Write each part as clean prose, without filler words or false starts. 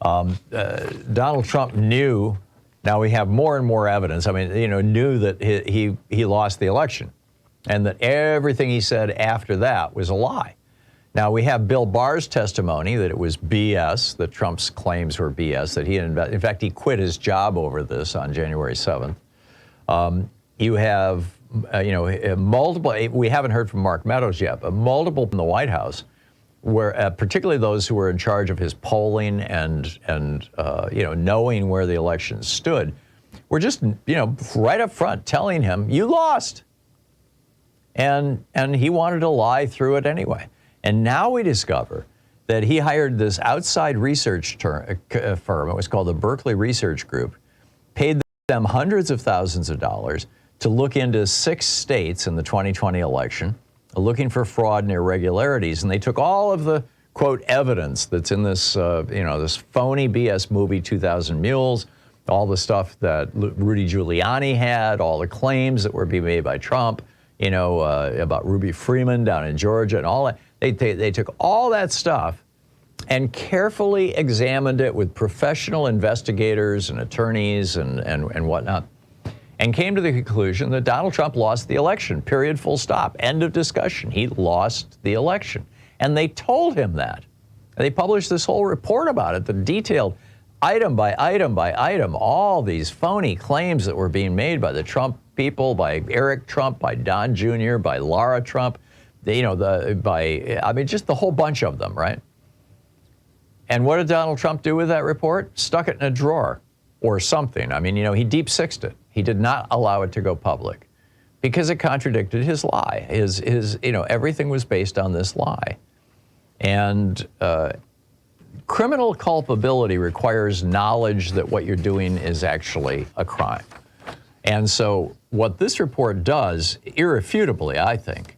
Donald Trump knew, now we have more and more evidence, I mean, knew that he lost the election and that everything he said after that was a lie. Now, we have Bill Barr's testimony that it was BS, that Trump's claims were BS, that in fact, he quit his job over this on January 7th. You have, multiple, we haven't heard from Mark Meadows yet, but multiple in the White House, where particularly those who were in charge of his polling and knowing where the election stood, were just, right up front telling him, you lost. And he wanted to lie through it anyway. And now we discover that he hired this outside research firm. It was called the Berkeley Research Group, paid them hundreds of thousands of dollars to look into 6 states in the 2020 election, looking for fraud and irregularities. And they took all of the, quote, evidence that's in this, this phony BS movie, 2000 Mules, all the stuff that Rudy Giuliani had, all the claims that were being made by Trump, about Ruby Freeman down in Georgia and all that. They took all that stuff and carefully examined it with professional investigators and attorneys and whatnot, and came to the conclusion that Donald Trump lost the election, period, full stop, end of discussion. He lost the election. And they told him that. And they published this whole report about it, the detailed item by item by item, all these phony claims that were being made by the Trump people, by Eric Trump, by Don Jr., by Lara Trump, just the whole bunch of them, right? And what did Donald Trump do with that report? Stuck it in a drawer or something. I mean, he deep-sixed it. He did not allow it to go public because it contradicted his lie. Everything was based on this lie. And criminal culpability requires knowledge that what you're doing is actually a crime. And so what this report does, irrefutably, I think,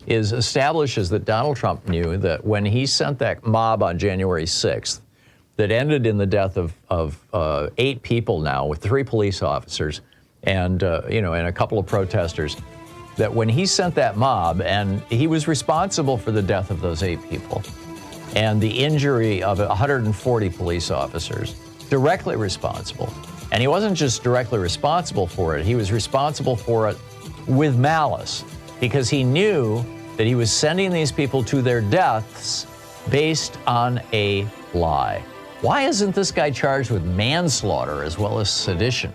is establishes that Donald Trump knew that when he sent that mob on January 6th that ended in the death of 8 people now with 3 police officers and a couple of protesters, that when he sent that mob, and he was responsible for the death of those 8 people and the injury of 140 police officers, directly responsible. And he wasn't just directly responsible for it, he was responsible for it with malice, because he knew that he was sending these people to their deaths based on a lie. Why isn't this guy charged with manslaughter as well as sedition?